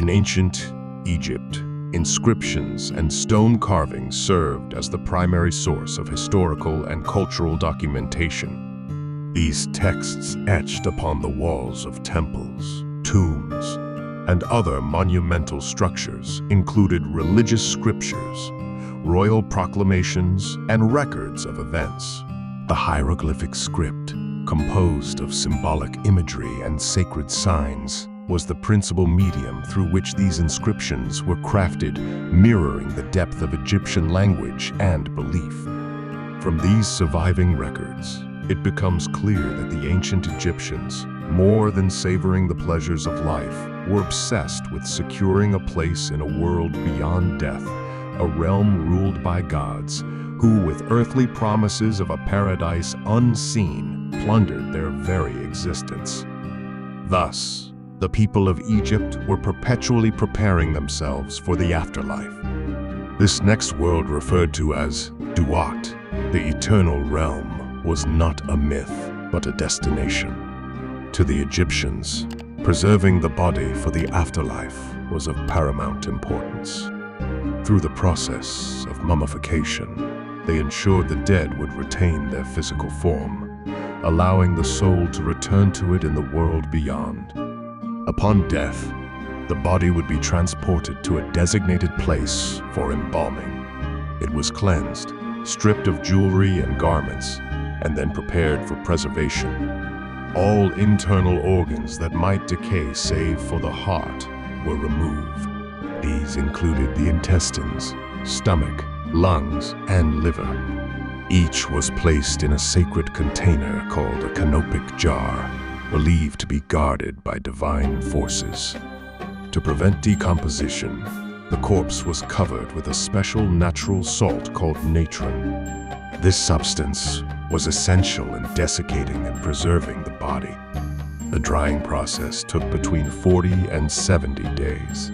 In ancient Egypt, inscriptions and stone carvings served as the primary source of historical and cultural documentation. These texts etched upon the walls of temples, tombs, and other monumental structures included religious scriptures, royal proclamations, and records of events. The hieroglyphic script, composed of symbolic imagery and sacred signs, was the principal medium through which these inscriptions were crafted, mirroring the depth of Egyptian language and belief. From these surviving records, it becomes clear that the ancient Egyptians, more than savoring the pleasures of life, were obsessed with securing a place in a world beyond death, a realm ruled by gods, who, with earthly promises of a paradise unseen, plundered their very existence. Thus, the people of Egypt were perpetually preparing themselves for the afterlife. This next world, referred to as Duat, the eternal realm, was not a myth, but a destination. To the Egyptians, preserving the body for the afterlife was of paramount importance. Through the process of mummification, they ensured the dead would retain their physical form, allowing the soul to return to it in the world beyond. Upon death, the body would be transported to a designated place for embalming. It was cleansed, stripped of jewelry and garments, and then prepared for preservation. All internal organs that might decay save for the heart were removed. These included the intestines, stomach, lungs, and liver. Each was placed in a sacred container called a canopic jar, believed to be guarded by divine forces. To prevent decomposition, the corpse was covered with a special natural salt called natron. This substance was essential in desiccating and preserving the body. The drying process took between 40 and 70 days.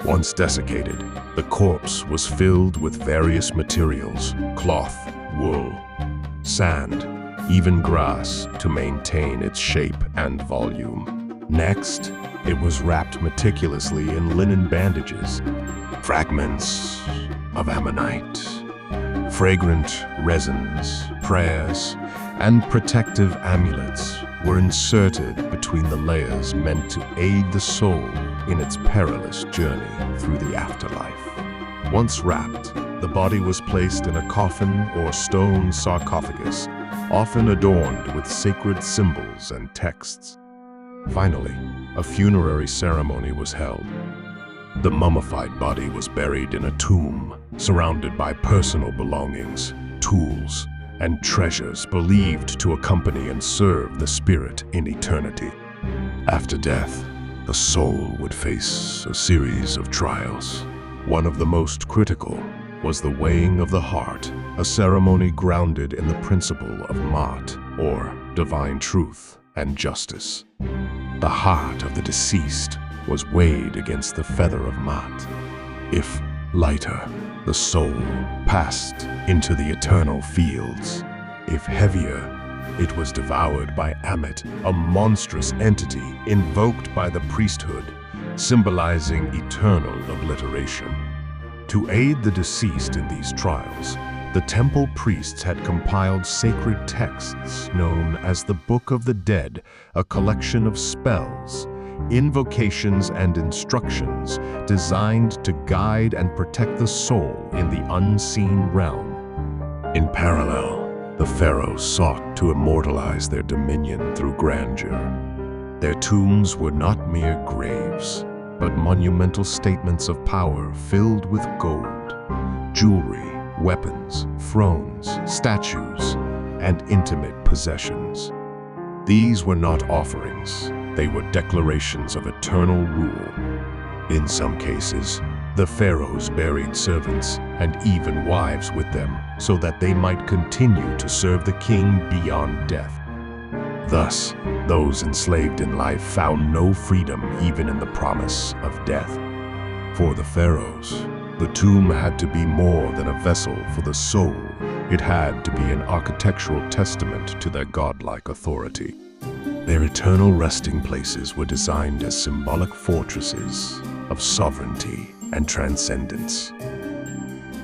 Once desiccated, the corpse was filled with various materials: cloth, wool, sand, even grass, to maintain its shape and volume. Next, it was wrapped meticulously in linen bandages. Fragments of ammonite, fragrant resins, prayers, and protective amulets were inserted between the layers, meant to aid the soul in its perilous journey through the afterlife. Once wrapped, the body was placed in a coffin or stone sarcophagus, often adorned with sacred symbols and texts. Finally, a funerary ceremony was held. The mummified body was buried in a tomb, surrounded by personal belongings, tools, and treasures believed to accompany and serve the spirit in eternity. After death, the soul would face a series of trials. One of the most critical was the weighing of the heart, a ceremony grounded in the principle of Ma'at, or divine truth and justice. The heart of the deceased was weighed against the feather of Ma'at. If lighter, the soul passed into the eternal fields. If heavier, it was devoured by Ammit, a monstrous entity invoked by the priesthood, symbolizing eternal obliteration. To aid the deceased in these trials, the temple priests had compiled sacred texts known as the Book of the Dead, a collection of spells, invocations, and instructions designed to guide and protect the soul in the unseen realm. In parallel, the pharaohs sought to immortalize their dominion through grandeur. Their tombs were not mere graves, but monumental statements of power filled with gold, jewelry, weapons, thrones, statues, and intimate possessions. These were not offerings, they were declarations of eternal rule. In some cases, the pharaohs buried servants and even wives with them so that they might continue to serve the king beyond death. Thus, those enslaved in life found no freedom even in the promise of death. For the pharaohs, the tomb had to be more than a vessel for the soul. It had to be an architectural testament to their godlike authority. Their eternal resting places were designed as symbolic fortresses, of sovereignty and transcendence.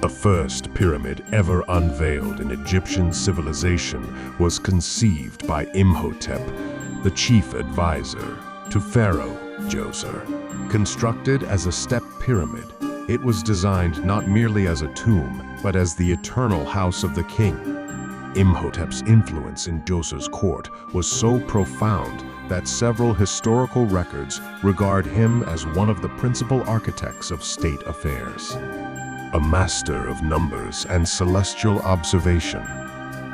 The first pyramid ever unveiled in Egyptian civilization was conceived by Imhotep, the chief advisor to Pharaoh Djoser. Constructed as a step pyramid, it was designed not merely as a tomb, but as the eternal house of the king. Imhotep's influence in Djoser's court was so profound that several historical records regard him as one of the principal architects of state affairs. A master of numbers and celestial observation,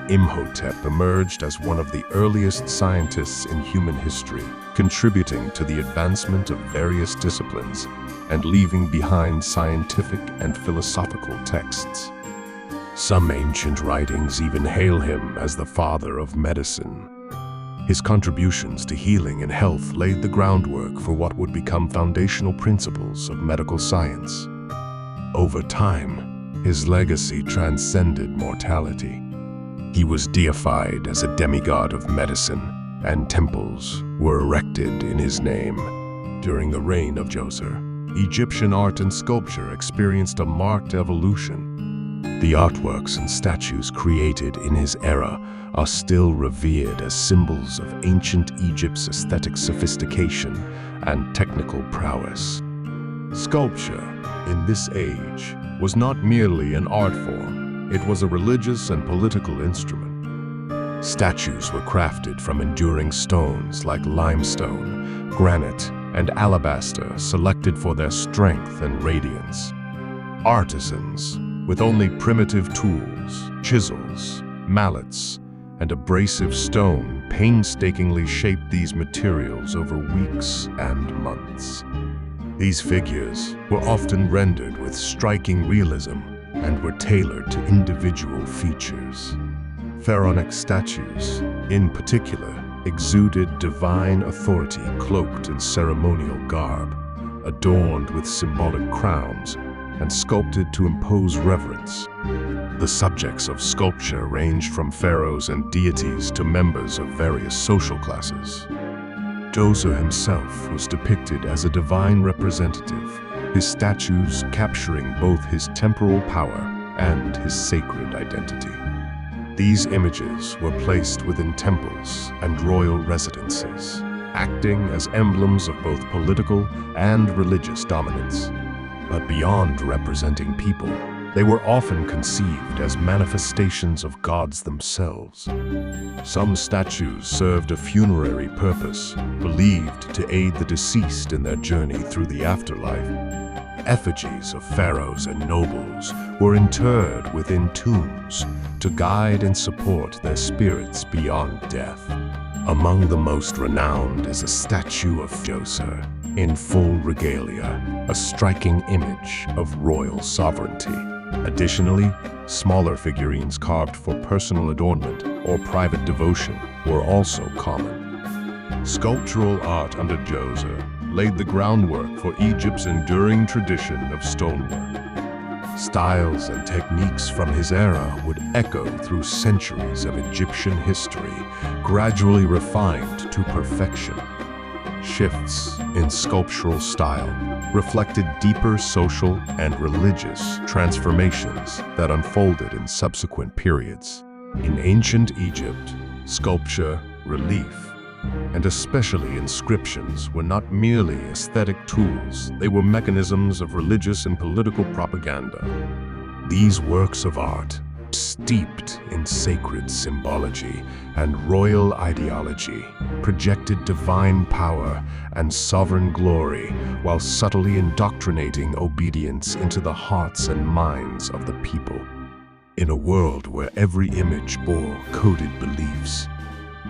Imhotep emerged as one of the earliest scientists in human history, contributing to the advancement of various disciplines and leaving behind scientific and philosophical texts. Some ancient writings even hail him as the father of medicine. His contributions to healing and health laid the groundwork for what would become foundational principles of medical science. Over time, his legacy transcended mortality. He was deified as a demigod of medicine, and temples were erected in his name. During the reign of Djoser, Egyptian art and sculpture experienced a marked evolution. The artworks and statues created in his era are still revered as symbols of ancient Egypt's aesthetic sophistication and technical prowess. Sculpture, in this age, was not merely an art form, it was a religious and political instrument. Statues were crafted from enduring stones like limestone, granite, and alabaster, selected for their strength and radiance. Artisans, with only primitive tools, chisels, mallets, and abrasive stone, painstakingly shaped these materials over weeks and months. These figures were often rendered with striking realism and were tailored to individual features. Pharaonic statues, in particular, exuded divine authority cloaked in ceremonial garb, adorned with symbolic crowns, and sculpted to impose reverence. The subjects of sculpture ranged from pharaohs and deities to members of various social classes. Djoser himself was depicted as a divine representative, his statues capturing both his temporal power and his sacred identity. These images were placed within temples and royal residences, acting as emblems of both political and religious dominance. But beyond representing people, they were often conceived as manifestations of gods themselves. Some statues served a funerary purpose, believed to aid the deceased in their journey through the afterlife. Effigies of pharaohs and nobles were interred within tombs to guide and support their spirits beyond death. Among the most renowned is a statue of Djoser in full regalia, a striking image of royal sovereignty. Additionally, smaller figurines carved for personal adornment or private devotion were also common. Sculptural art under Djoser laid the groundwork for Egypt's enduring tradition of stonework. Styles and techniques from his era would echo through centuries of Egyptian history, gradually refined to perfection. Shifts in sculptural style reflected deeper social and religious transformations that unfolded in subsequent periods. In ancient Egypt, sculpture, relief, and especially inscriptions were not merely aesthetic tools, they were mechanisms of religious and political propaganda. These works of art, steeped in sacred symbology and royal ideology, projected divine power and sovereign glory while subtly indoctrinating obedience into the hearts and minds of the people. In a world where every image bore coded beliefs,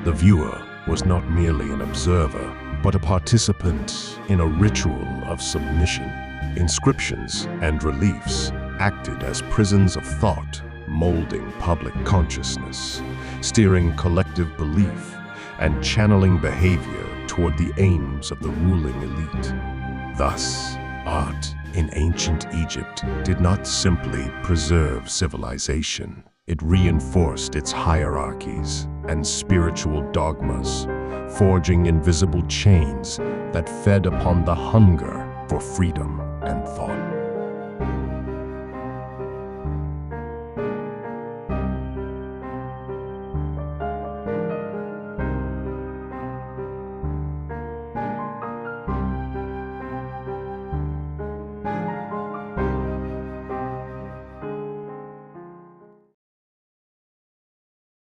the viewer was not merely an observer, but a participant in a ritual of submission. Inscriptions and reliefs acted as prisons of thought, molding public consciousness, steering collective belief, and channeling behavior toward the aims of the ruling elite. Thus, art in ancient Egypt did not simply preserve civilization. It reinforced its hierarchies and spiritual dogmas, forging invisible chains that fed upon the hunger for freedom and thought.